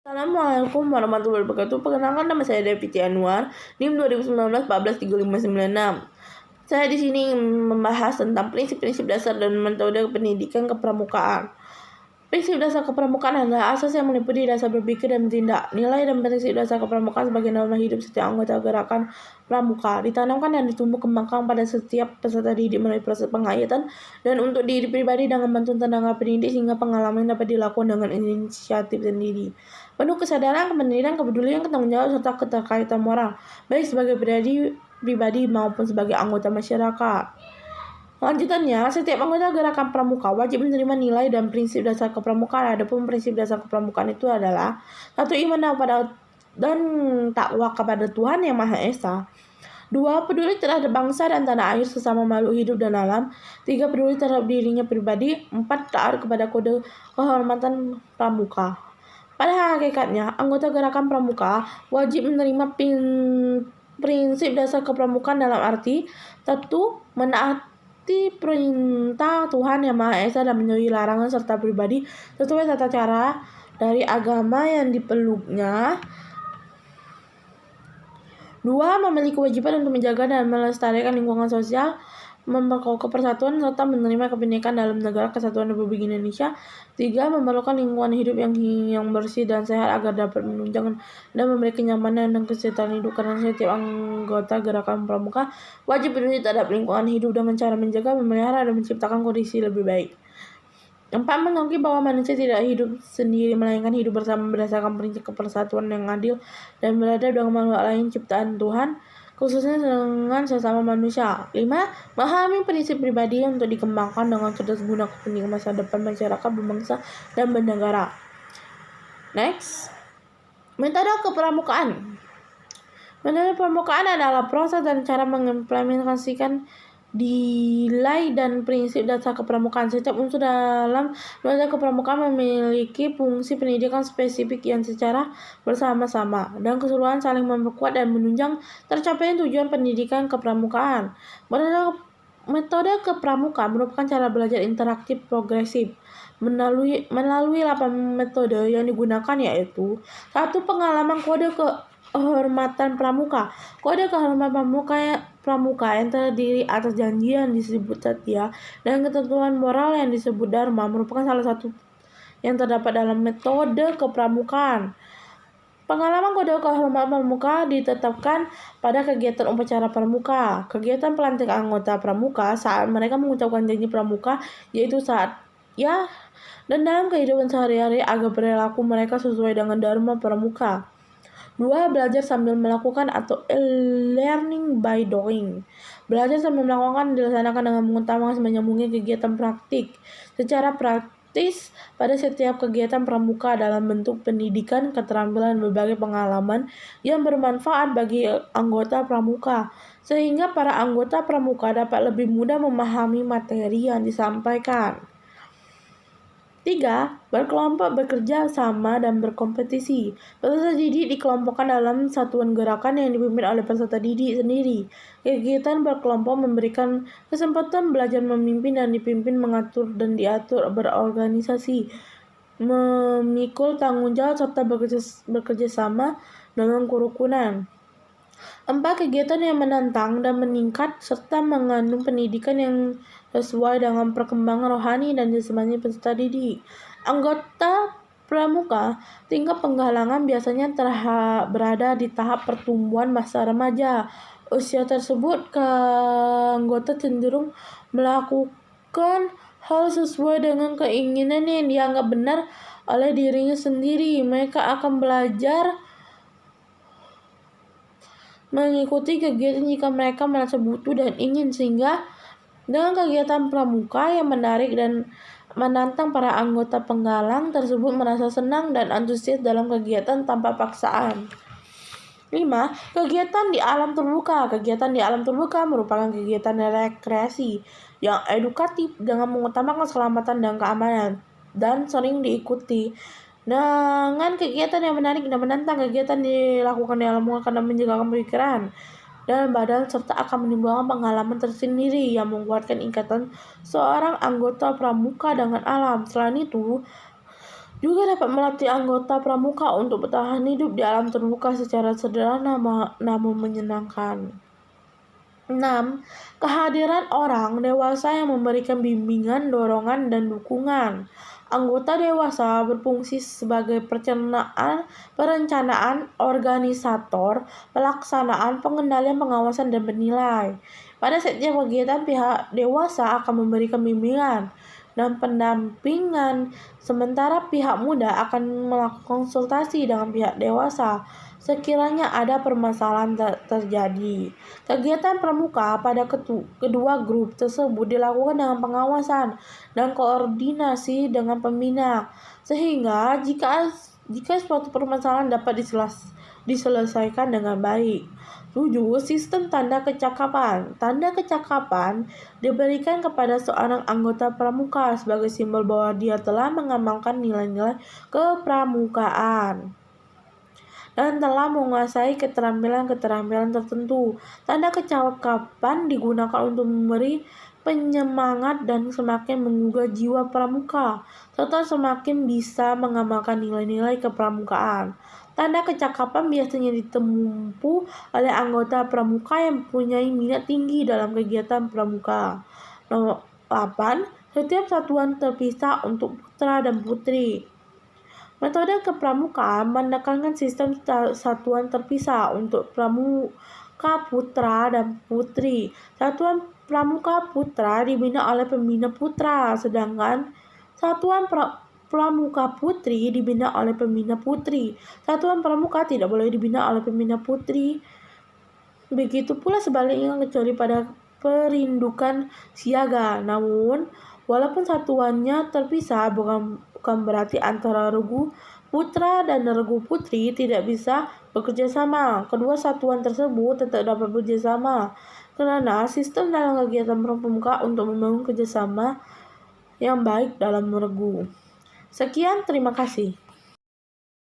Assalamualaikum warahmatullahi wabarakatuh. Perkenalkan, nama saya Deviti Anwar, NIM 2019 143596. Saya di sini ingin membahas tentang prinsip-prinsip dasar dan metode pendidikan kepramukaan. Prinsip dasar kepramukaan adalah asas yang meliputi dasar berpikir dan bertindak. Nilai dan prinsip dasar kepramukaan sebagai norma hidup setiap anggota gerakan pramuka ditanamkan dan ditumbuh kembangkan pada setiap peserta didik melalui proses penghayatan dan untuk diri pribadi dengan bantuan tenaga pendidik sehingga pengalaman dapat dilakukan dengan inisiatif sendiri. Penuh kesadaran, kemandirian, kepedulian, ketanggungjawab serta keterkaitan moral, baik sebagai pribadi maupun sebagai anggota masyarakat. Lanjutannya, setiap anggota gerakan pramuka wajib menerima nilai dan prinsip dasar kepramukaan. Adapun prinsip dasar kepramukaan itu adalah: 1. Iman dan takwa kepada Tuhan Yang Maha Esa. 2. Peduli terhadap bangsa dan tanah air sesama makhluk hidup dan alam. 3. Peduli terhadap dirinya pribadi. 4. Taat kepada kode kehormatan pramuka. Pada hakikatnya, anggota gerakan pramuka wajib menerima prinsip dasar kepramukaan dalam arti: 1. Menaati perintah Tuhan Yang Maha Esa dan menjauhi larangan serta pribadi sesuai tata cara dari agama yang dipeluknya. 2. Memiliki kewajiban untuk menjaga dan melestarikan lingkungan sosial, memperkokoh persatuan serta menerima kebinekaan dalam negara kesatuan Republik Indonesia. 3. Memerlukan lingkungan hidup yang bersih dan sehat agar dapat menunjang dan memberi kenyamanan dan kesejahteraan hidup, karena setiap anggota gerakan pramuka wajib peduli terhadap lingkungan hidup dengan cara menjaga, memelihara, dan menciptakan kondisi lebih baik. 4. Mengakui bahwa manusia tidak hidup sendiri, melainkan hidup bersama berdasarkan prinsip kepersatuan yang adil dan beradab dengan makhluk lain ciptaan Tuhan, khususnya dengan sesama manusia. 5. Memahami prinsip pribadi untuk dikembangkan dengan cerdas guna kepentingan masa depan masyarakat, berbangsa, dan bernegara. Next, metode kepramukaan. Metode pramukaan adalah proses dan cara mengimplementasikan nilai dan prinsip dasar kepramukaan. Setiap unsur dalam metode kepramukaan memiliki fungsi pendidikan spesifik yang secara bersama-sama dan keseluruhan saling memperkuat dan menunjang tercapainya tujuan pendidikan kepramukaan. Metode kepramukaan merupakan cara belajar interaktif progresif melalui 8 metode yang digunakan, yaitu: 1. Pengalaman kode kehormatan pramuka. Kode kehormatan pramuka yang terdiri atas janji yang disebut satya dan ketentuan moral yang disebut dharma merupakan salah satu yang terdapat dalam metode kepramukaan. Pengalaman kode kehormatan pramuka ditetapkan pada kegiatan upacara pramuka, kegiatan pelantikan anggota pramuka saat mereka mengucapkan janji pramuka, yaitu saat dan dalam kehidupan sehari-hari agar perilaku mereka sesuai dengan dharma pramuka. 2. Belajar sambil melakukan atau learning by doing. Belajar sambil melakukan dilaksanakan dengan mengutamakan sebanyak mungkin kegiatan praktik secara praktis pada setiap kegiatan pramuka dalam bentuk pendidikan, keterampilan, berbagai pengalaman yang bermanfaat bagi anggota pramuka, sehingga para anggota pramuka dapat lebih mudah memahami materi yang disampaikan. 3. Berkelompok, bekerja sama, dan berkompetisi. Peserta didik dikelompokkan dalam satuan gerakan yang dipimpin oleh peserta didik sendiri. Kegiatan berkelompok memberikan kesempatan belajar memimpin dan dipimpin, mengatur dan diatur, berorganisasi, memikul tanggung jawab, serta bekerja sama dengan kerukunan. 4. Kegiatan yang menantang dan meningkat serta mengandung pendidikan yang sesuai dengan perkembangan rohani dan jasmani peserta didik. Anggota pramuka tingkat penggalangan biasanya berada di tahap pertumbuhan masa remaja. Usia tersebut, anggota cenderung melakukan hal sesuai dengan keinginan yang dianggap benar oleh dirinya sendiri. Mereka akan belajar mengikuti kegiatan jika mereka merasa butuh dan ingin, sehingga dengan kegiatan pramuka yang menarik dan menantang, para anggota penggalang tersebut merasa senang dan antusias dalam kegiatan tanpa paksaan. 5. Kegiatan di alam terbuka. Kegiatan di alam terbuka merupakan kegiatan rekreasi yang edukatif dengan mengutamakan keselamatan dan keamanan, dan sering diikuti dengan kegiatan yang menarik dan menantang. Kegiatan dilakukan di alam akan menjaga pikiran dan badan serta akan menimbulkan pengalaman tersendiri yang menguatkan ikatan seorang anggota pramuka dengan alam. Selain itu, Juga dapat melatih anggota pramuka untuk bertahan hidup di alam terbuka secara sederhana namun menyenangkan. 6. Kehadiran orang dewasa yang memberikan bimbingan, dorongan, dan dukungan. Anggota dewasa berfungsi sebagai perencanaan, organisator, pelaksanaan, pengendalian, pengawasan, dan penilai. Pada setiap kegiatan, pihak dewasa akan memberikan bimbingan dan pendampingan, sementara pihak muda akan melakukan konsultasi dengan pihak dewasa sekiranya ada permasalahan terjadi. Kegiatan pramuka pada kedua grup tersebut dilakukan dengan pengawasan dan koordinasi dengan pembina, sehingga jika suatu permasalahan dapat diselesaikan dengan baik. 7. Sistem tanda kecakapan. Tanda kecakapan diberikan kepada seorang anggota pramuka sebagai simbol bahwa dia telah mengamalkan nilai-nilai kepramukaan dan telah menguasai keterampilan-keterampilan tertentu. Tanda kecakapan digunakan untuk memberi penyemangat dan semakin menggugah jiwa pramuka, serta semakin bisa mengamalkan nilai-nilai kepramukaan. Tanda kecakapan biasanya ditempuh oleh anggota pramuka yang mempunyai minat tinggi dalam kegiatan pramuka. Nomor 8. Setiap satuan terpisah untuk putra dan putri. Metode kepramukaan menekankan sistem satuan terpisah untuk pramuka putra dan putri. Satuan pramuka putra dibina oleh pembina putra, sedangkan satuan pramuka putri dibina oleh pembina putri. Satuan pramuka tidak boleh dibina oleh pembina putri. Begitu pula sebaliknya kecuali pada perindukan siaga. Namun, walaupun satuannya terpisah, bukan berarti antara regu putra dan regu putri tidak bisa bekerja sama. Kedua satuan tersebut tetap dapat bekerja sama karena sistem dalam kegiatan pramuka untuk membangun kerjasama yang baik dalam regu. Sekian, terima kasih.